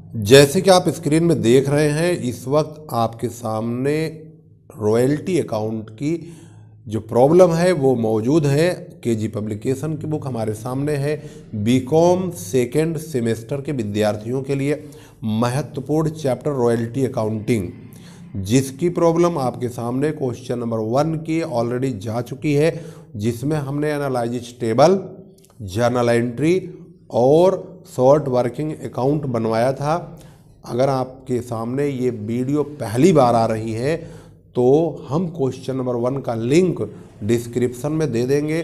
जैसे कि आप स्क्रीन में देख रहे हैं, इस वक्त आपके सामने रॉयल्टी अकाउंट की जो प्रॉब्लम है वो मौजूद है। केजी पब्लिकेशन की बुक हमारे सामने है। बीकॉम सेकेंड सेमेस्टर के विद्यार्थियों के लिए महत्वपूर्ण चैप्टर रॉयल्टी अकाउंटिंग, जिसकी प्रॉब्लम आपके सामने क्वेश्चन नंबर 1 की ऑलरेडी जा चुकी है, जिसमें हमने एनालाइज टेबल, जर्नल एंट्री और शॉर्ट वर्किंग अकाउंट बनवाया था। अगर आपके सामने ये वीडियो पहली बार आ रही है तो हम क्वेश्चन नंबर 1 का लिंक डिस्क्रिप्शन में दे देंगे,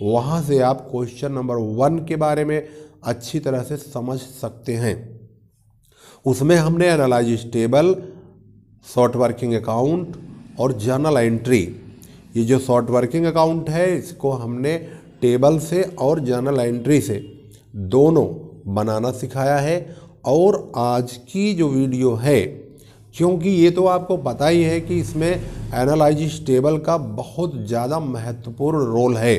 वहाँ से आप क्वेश्चन नंबर 1 के बारे में अच्छी तरह से समझ सकते हैं। उसमें हमने analyse table, short working account और जर्नल एंट्री, ये जो शॉर्ट वर्किंग अकाउंट है इसको हमने टेबल से और जर्नल एंट्री से दोनों बनाना सिखाया है। और आज की जो वीडियो है, क्योंकि ये तो आपको पता ही है कि इसमें एनालाइज टेबल का बहुत ज़्यादा महत्वपूर्ण रोल है।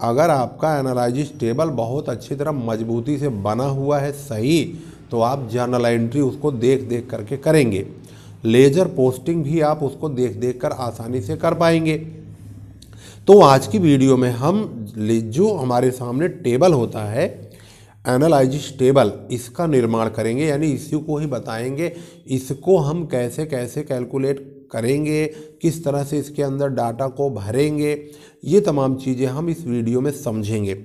अगर आपका एनालाइज टेबल बहुत अच्छी तरह मजबूती से बना हुआ है सही, तो आप जर्नल एंट्री उसको देख देख करके करेंगे। लेजर पोस्टिंग भी आप उसको देख देख कर आसानी से कर पाएंगे। तो आज की वीडियो में हम जो हमारे सामने टेबल होता है एनालाइज टेबल, इसका निर्माण करेंगे, यानी इसी को ही बताएंगे। इसको हम कैसे कैसे कैलकुलेट करेंगे, किस तरह से इसके अंदर डाटा को भरेंगे, ये तमाम चीज़ें हम इस वीडियो में समझेंगे।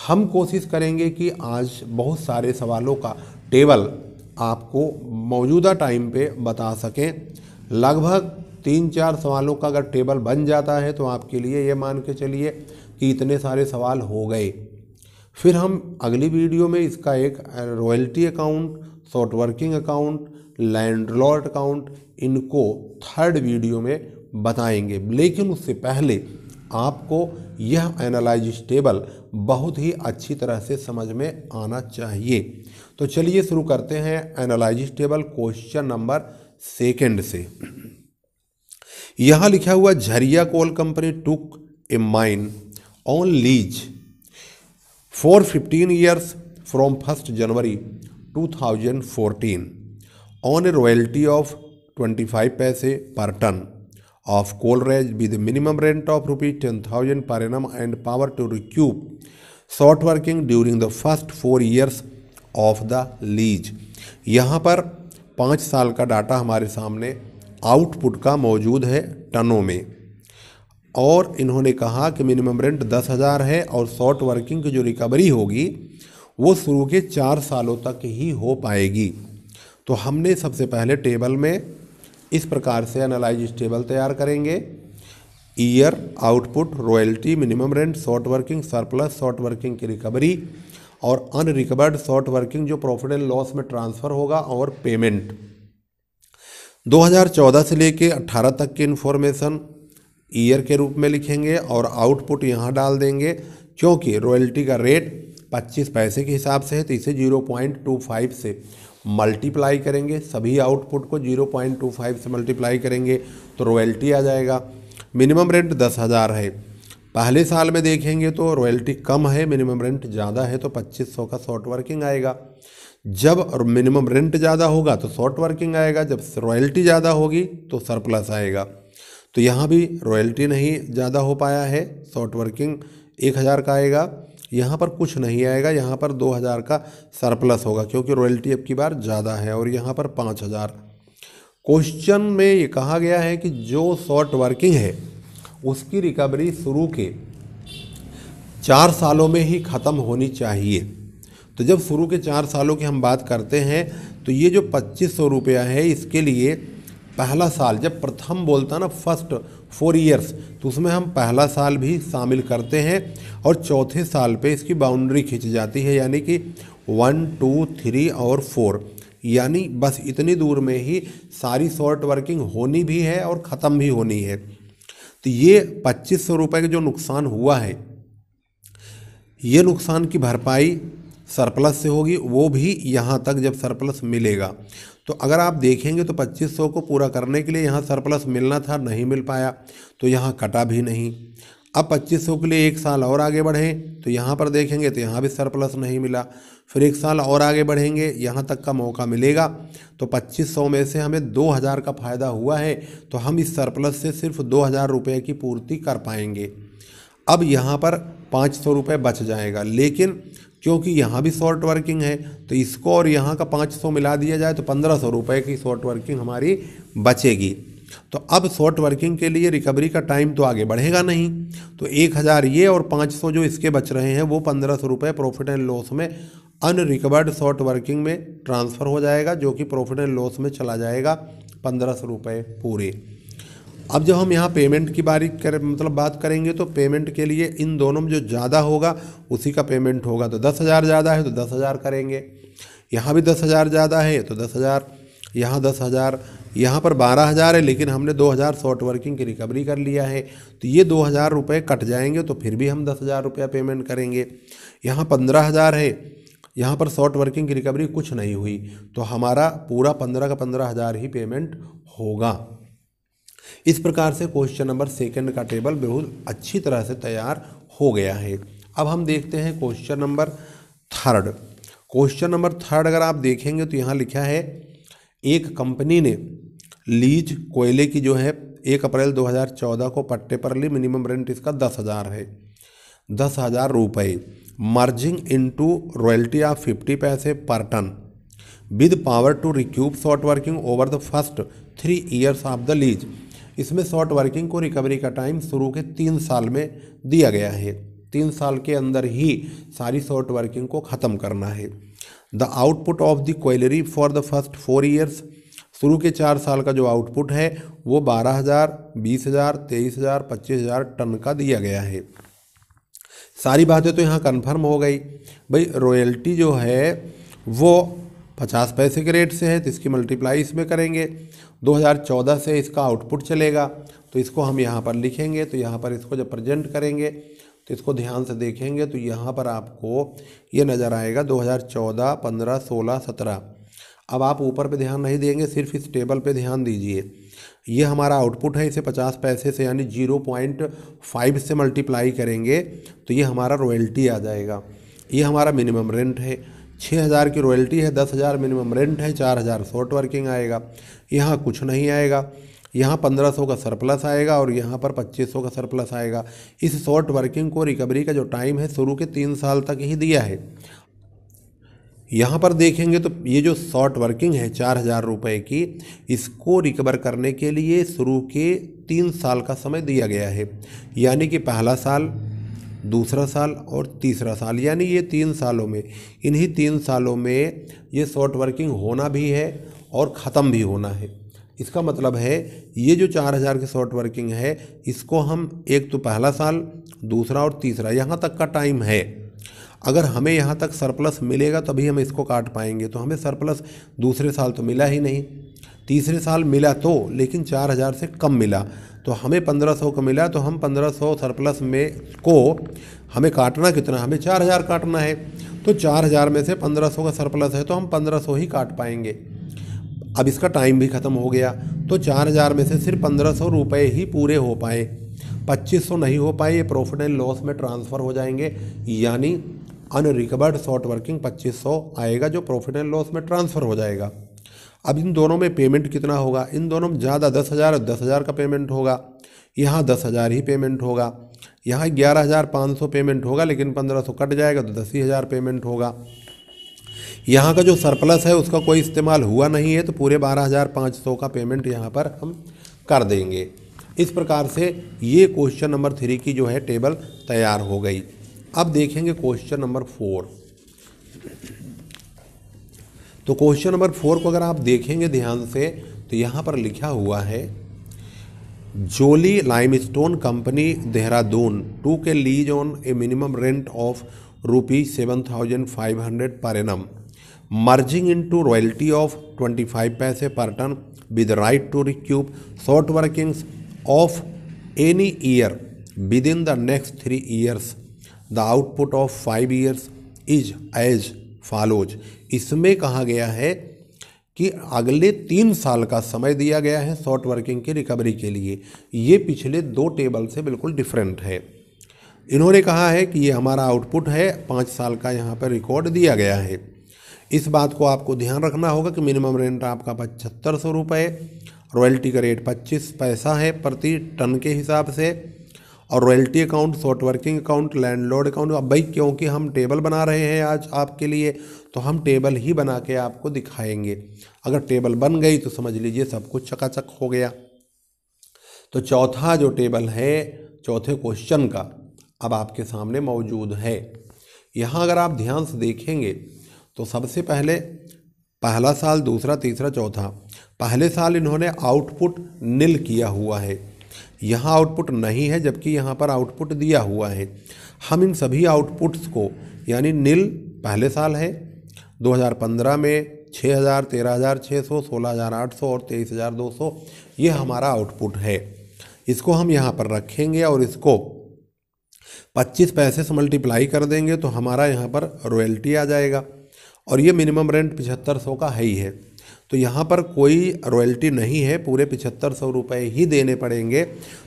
हम कोशिश करेंगे कि आज बहुत सारे सवालों का टेबल आपको मौजूदा टाइम पे बता सकें। लगभग 3-4 सवालों का अगर टेबल बन जाता है तो आपके लिए ये मान के चलिए कि इतने सारे सवाल हो गए। फिर हम अगली वीडियो में इसका एक royalty account, short working account, landlord account, इनको थर्ड वीडियो में बताएंगे। लेकिन उससे पहले आपको यह एनालाइज टेबल बहुत ही अच्छी तरह से समझ में आना चाहिए। तो चलिए शुरू करते हैं एनालाइज टेबल क्वेश्चन नंबर 2 से। यहाँ लिखा हुआ, Jharia coal company took a mine on lease for 15 years from 1st January 2014 on a royalty of 25 paise per ton of coal raised with a minimum rent of rupees 10,000 per annum and power to recoup short working during the first 4 years of the lease। यहाँ पर 5 साल का data हमारे सामने output का मौजूद है टनों में, और इन्होंने कहा कि मिनिमम रेंट 10,000 है और शॉर्ट वर्किंग की जो रिकवरी होगी वो शुरू के 4 सालों तक ही हो पाएगी। तो हमने सबसे पहले टेबल में इस प्रकार से एनालाइज टेबल तैयार करेंगे। Year, output, royalty, minimum rent, short working, surplus, short working की रिकवरी और अनरिकवर्ड शॉर्ट वर्किंग जो प्रॉफिट एंड लॉस में ट्रांसफ़र होगा, और पेमेंट 2014 से लेके 18 तक की इन्फॉर्मेशन ईयर के रूप में लिखेंगे और आउटपुट यहाँ डाल देंगे। क्योंकि रॉयल्टी का रेट 25 पैसे के हिसाब से है तो इसे 0.25 से मल्टीप्लाई करेंगे। सभी आउटपुट को 0.25 से मल्टीप्लाई करेंगे तो रॉयल्टी आ जाएगा। मिनिमम रेंट 10,000 है। पहले साल में देखेंगे तो रॉयल्टी कम है, मिनिमम रेंट ज़्यादा है, तो 2500 का शॉर्ट वर्किंग आएगा। जब मिनिमम रेंट ज़्यादा होगा तो शॉर्ट वर्किंग आएगा, जब रॉयल्टी ज़्यादा होगी तो सरप्लस आएगा। तो यहाँ भी रॉयल्टी नहीं ज़्यादा हो पाया है, शॉर्ट वर्किंग 1,000 का आएगा, यहाँ पर कुछ नहीं आएगा, यहाँ पर 2,000 का सरप्लस होगा क्योंकि रॉयल्टी अब की बार ज़्यादा है, और यहाँ पर 5,000। क्वेश्चन में ये कहा गया है कि जो शॉर्ट वर्किंग है उसकी रिकवरी शुरू के 4 सालों में ही ख़त्म होनी चाहिए। तो जब शुरू के 4 सालों की हम बात करते हैं तो ये जो 2,500 रुपया है, इसके लिए पहला साल, जब प्रथम बोलता ना फर्स्ट 4 ईयर्स, तो उसमें हम पहला साल भी शामिल करते हैं और चौथे साल पे इसकी बाउंड्री खींच जाती है, यानी कि 1, 2, 3 और 4, यानी बस इतनी दूर में ही सारी शॉर्ट वर्किंग होनी भी है और ख़त्म भी होनी है। तो ये 2,500 रुपये का जो नुकसान हुआ है, ये नुकसान की भरपाई सरप्लस से होगी, वो भी यहाँ तक जब सरप्लस मिलेगा। तो अगर आप देखेंगे तो 2,500 को पूरा करने के लिए यहाँ सरप्लस मिलना था, नहीं मिल पाया, तो यहाँ कटा भी नहीं। अब 2500 के लिए 1 साल और आगे बढ़ें तो यहाँ पर देखेंगे तो यहाँ भी सरप्लस नहीं मिला। फिर 1 साल और आगे बढ़ेंगे, यहाँ तक का मौका मिलेगा तो 2500 में से हमें 2000 का फ़ायदा हुआ है, तो हम इस सरप्लस से सिर्फ 2000 रुपये की पूर्ति कर पाएंगे। अब यहाँ पर 500 रुपये बच जाएगा, लेकिन क्योंकि यहाँ भी शॉर्ट वर्किंग है तो इसको और यहाँ का 500 मिला दिया जाए तो 1500 रुपये की शॉर्ट वर्किंग हमारी बचेगी। तो अब शॉर्ट वर्किंग के लिए रिकवरी का टाइम तो आगे बढ़ेगा नहीं, तो 1000 ये और 500 जो इसके बच रहे हैं वो 1500 रुपये प्रॉफिट एंड लॉस में अनरिकवर्ड शॉर्ट वर्किंग में ट्रांसफ़र हो जाएगा, जो कि प्रॉफिट एंड लॉस में चला जाएगा 1500 रुपये पूरे। अब जब हम यहाँ पेमेंट की बात करेंगे तो पेमेंट के लिए इन दोनों में जो ज़्यादा होगा उसी का पेमेंट होगा। तो 10,000 ज़्यादा है तो 10,000 करेंगे, यहाँ भी 10,000 ज़्यादा है तो 10,000, यहाँ 10,000, यहाँ पर 12,000 है लेकिन हमने 2,000 शॉर्ट वर्किंग की रिकवरी कर लिया है तो ये 2,000 रुपये कट जाएंगे, तो फिर भी हम 10,000 रुपया पेमेंट करेंगे। यहाँ 15,000 है, यहाँ पर शॉर्ट वर्किंग की रिकवरी कुछ नहीं हुई तो हमारा पूरा 15 का 15,000 ही पेमेंट होगा। इस प्रकार से क्वेश्चन नंबर 2 का टेबल बहुत अच्छी तरह से तैयार हो गया है। अब हम देखते हैं क्वेश्चन नंबर 3। क्वेश्चन नंबर 3 अगर आप देखेंगे तो यहाँ लिखा है एक कंपनी ने लीज कोयले की जो है 1 अप्रैल 2014 को पट्टे पर ली, मिनिमम रेंट इसका 10,000 है, 10,000 रुपये, मर्जिंग इनटू रॉयल्टी ऑफ 50 पैसे per ton with power to recoup short working over the first 3 years of the lease. इसमें शॉर्ट वर्किंग को रिकवरी का टाइम शुरू के 3 साल में दिया गया है, 3 साल के अंदर ही सारी शॉर्ट वर्किंग को ख़त्म करना है। The output of the colliery for the first 4 years, शुरू के 4 साल का जो आउटपुट है वो 12,000, 20,000, 23,000, 25,000 टन का दिया गया है। सारी बातें तो यहाँ कन्फर्म हो गई। भाई रॉयल्टी जो है वो 50 पैसे के रेट से है तो इसकी मल्टीप्लाई इसमें करेंगे। 2014 से इसका आउटपुट चलेगा तो इसको हम यहाँ पर लिखेंगे, तो यहाँ पर इसको जब प्रेजेंट करेंगे तो इसको ध्यान से देखेंगे तो यहाँ पर आपको ये नज़र आएगा 2014, 15, 16, 17। अब आप ऊपर पे ध्यान नहीं देंगे, सिर्फ इस टेबल पे ध्यान दीजिए। ये हमारा आउटपुट है, इसे 50 पैसे से यानी 0.5 से मल्टीप्लाई करेंगे तो ये हमारा रॉयल्टी आ जाएगा। ये हमारा मिनिमम रेंट है, 6,000 की रॉयल्टी है, 10,000 मिनिमम रेंट है, 4,000 शॉर्ट वर्किंग आएगा। यहाँ कुछ नहीं आएगा, यहाँ 1500 का सरप्लस आएगा और यहाँ पर 2500 का सरप्लस आएगा। इस शॉर्ट वर्किंग को रिकवरी का जो टाइम है शुरू के 3 साल तक ही दिया है। यहाँ पर देखेंगे तो ये जो शॉर्ट वर्किंग है 4,000 रुपये की, इसको रिकवर करने के लिए शुरू के 3 साल का समय दिया गया है, यानी कि पहला साल, दूसरा साल और तीसरा साल, यानी ये 3 सालों में, इन्हीं 3 सालों में ये शॉर्ट वर्किंग होना भी है और ख़त्म भी होना है। इसका मतलब है ये जो 4,000 की शॉर्ट वर्किंग है इसको हम एक तो पहला साल, दूसरा और तीसरा, यहाँ तक का टाइम है। अगर हमें यहाँ तक सरप्लस मिलेगा तभी हम इसको काट पाएंगे, तो हमें सरप्लस दूसरे साल तो मिला ही नहीं, तीसरे साल मिला तो, लेकिन 4,000 से कम मिला, तो हमें 1500 का मिला, तो हम 1500 सरप्लस में को हमें काटना कितना, हमें 4,000 काटना है। तो 4,000 में से 1500 का सरप्लस है तो हम 1500 ही काट पाएंगे। अब इसका टाइम भी ख़त्म हो गया, तो 4,000 में से सिर्फ 1500 रुपये ही पूरे हो पाए, 2500 नहीं हो पाए, ये प्रॉफिट एंड लॉस में ट्रांसफ़र हो जाएंगे, यानी अनरिकवर्ड शॉर्ट वर्किंग 2500 आएगा जो प्रॉफिट एंड लॉस में ट्रांसफ़र हो जाएगा। अब इन दोनों में पेमेंट कितना होगा, इन दोनों में ज़्यादा 10,000 और 10,000 का पेमेंट होगा, यहाँ 10,000 ही पेमेंट होगा, यहाँ 11,500 पेमेंट होगा, लेकिन 1500 कट जाएगा तो 10,000 पेमेंट होगा। यहाँ का जो सरप्लस है उसका कोई इस्तेमाल हुआ नहीं है तो पूरे 12,500 का पेमेंट यहाँ पर हम कर देंगे। इस प्रकार से ये क्वेश्चन नंबर 3 की जो है टेबल तैयार हो गई। अब देखेंगे क्वेश्चन नंबर 4। तो क्वेश्चन नंबर 4 को अगर आप देखेंगे ध्यान से तो यहाँ पर लिखा हुआ है, Jolly limestone company Dehradun took lease on a minimum rent of ₹7,500 per annum, merging into royalty of 25 पैसे per ton with right to recoup short workings of any year within the next 3 years. The output of 5 years is as follows. इसमें कहा गया है कि अगले 3 साल का समय दिया गया है शॉर्ट वर्किंग की रिकवरी के लिए। ये पिछले 2 टेबल से बिल्कुल डिफरेंट है। इन्होंने कहा है कि ये हमारा आउटपुट है, 5 साल का यहाँ पर रिकॉर्ड दिया गया है। इस बात को आपको ध्यान रखना होगा कि मिनिमम रेंट आपका 7500 रुपये, रॉयल्टी का रेट 25 पैसा है प्रति टन के हिसाब से, और royalty account, short working account, landlord account. अब भाई क्योंकि हम टेबल बना रहे हैं आज आपके लिए, तो हम टेबल ही बना के आपको दिखाएंगे। अगर टेबल बन गई तो समझ लीजिए सब कुछ चकाचक हो गया। तो चौथा जो टेबल है चौथे क्वेश्चन का अब आपके सामने मौजूद है। यहाँ अगर आप ध्यान से देखेंगे तो सबसे पहले पहला साल, दूसरा, तीसरा, चौथा। पहले साल इन्होंने आउटपुट नील किया हुआ है, यहाँ आउटपुट नहीं है, जबकि यहाँ पर आउटपुट दिया हुआ है। हम इन सभी आउटपुट्स को, यानी नील पहले साल है 2015 में 6000, 13600, 16800 और 23200, ये हमारा आउटपुट है। इसको हम यहाँ पर रखेंगे और इसको 25 पैसे से मल्टीप्लाई कर देंगे तो हमारा यहाँ पर रॉयल्टी आ जाएगा। और ये मिनिमम रेंट 7500 का है ही है, तो यहाँ पर कोई रॉयल्टी नहीं है, पूरे 7500 रुपये ही देने पड़ेंगे,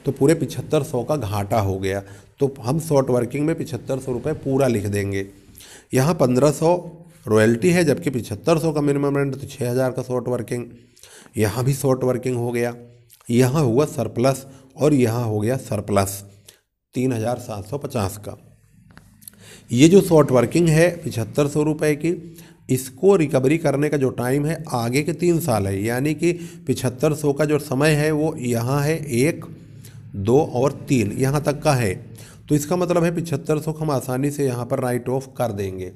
तो पूरे 7500 का घाटा हो गया। तो हम शॉर्ट वर्किंग में 7500 रुपये पूरा लिख देंगे। यहाँ 1500 रॉयल्टी है, जबकि 7500 का मिनिमम रेंट, तो 6000 का शॉर्ट वर्किंग। यहाँ भी शॉर्ट वर्किंग हो गया, यहाँ हुआ सरप्लस और यहाँ हो गया सरप्लस 3750 का। ये जो शॉर्ट वर्किंग है 7500 रुपये की, इसको रिकवरी करने का जो टाइम है आगे के 3 साल है, यानी कि 7500 का जो समय है वो यहाँ है 1, 2 और 3 यहाँ तक का है। तो इसका मतलब है 7500 को हम आसानी से यहाँ पर राइट ऑफ कर देंगे।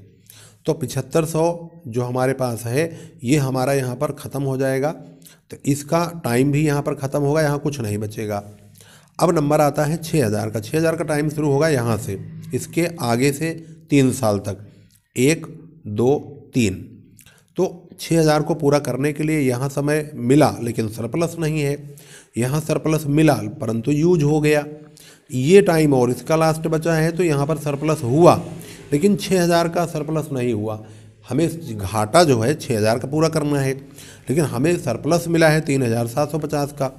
तो 7500 जो हमारे पास है ये हमारा यहाँ पर ख़त्म हो जाएगा, तो इसका टाइम भी यहाँ पर ख़त्म होगा, यहाँ कुछ नहीं बचेगा। अब नंबर आता है 6000 का। 6000 का टाइम शुरू होगा यहाँ से, इसके आगे से 3 साल तक, 1, 2, 3। तो 6000 को पूरा करने के लिए यहाँ समय मिला लेकिन सरप्लस नहीं है, यहाँ सरप्लस मिला परंतु यूज हो गया। ये टाइम और इसका लास्ट बचा है, तो यहाँ पर सरप्लस हुआ लेकिन 6000 का सरप्लस नहीं हुआ। हमें घाटा जो है 6000 का पूरा करना है, लेकिन हमें सरप्लस मिला है 3750 का।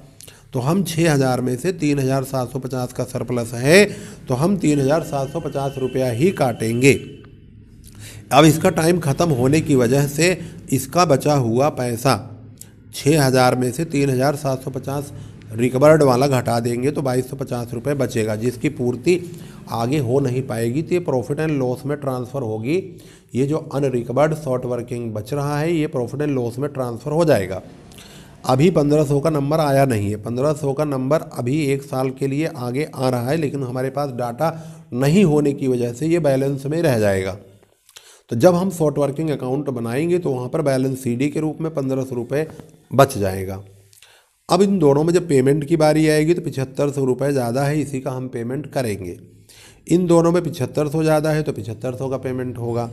तो हम 6000 में से 3750 का सरप्लस है, तो हम 3750 रुपया ही काटेंगे। अब इसका टाइम ख़त्म होने की वजह से इसका बचा हुआ पैसा 6000 में से 3750 रिकवर्ड वाला घटा देंगे तो 2250 रुपये बचेगा, जिसकी पूर्ति आगे हो नहीं पाएगी, तो ये प्रॉफिट एंड लॉस में ट्रांसफ़र होगी। ये जो अनरिकवर्ड शॉर्ट वर्किंग बच रहा है ये प्रॉफिट एंड लॉस में ट्रांसफ़र हो जाएगा। अभी 1500 का नंबर आया नहीं है, 1500 का नंबर अभी 1 साल के लिए आगे आ रहा है, लेकिन हमारे पास डाटा नहीं होने की वजह से ये बैलेंस में रह जाएगा। तो जब हम शॉर्ट वर्किंग अकाउंट बनाएंगे तो वहाँ पर बैलेंस सीडी के रूप में 1500 रुपये बच जाएगा। अब इन दोनों में जब पेमेंट की बारी आएगी तो 7500 रुपये ज़्यादा है, इसी का हम पेमेंट करेंगे। इन दोनों में 7500 ज़्यादा है तो 7500 का पेमेंट होगा,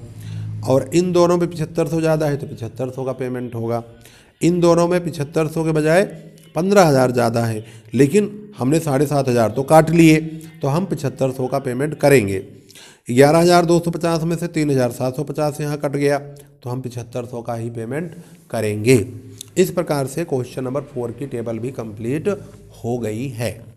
और इन दोनों में 7500 ज़्यादा है तो 7500 का पेमेंट होगा। इन दोनों में 7500 के बजाय 15000 ज़्यादा है, लेकिन हमने 7500 तो काट लिए, तो हम 7500 का पेमेंट करेंगे। 11250 में से 3750 यहाँ कट गया, तो हम 7500 का ही पेमेंट करेंगे। इस प्रकार से क्वेश्चन नंबर 4 की टेबल भी कंप्लीट हो गई है।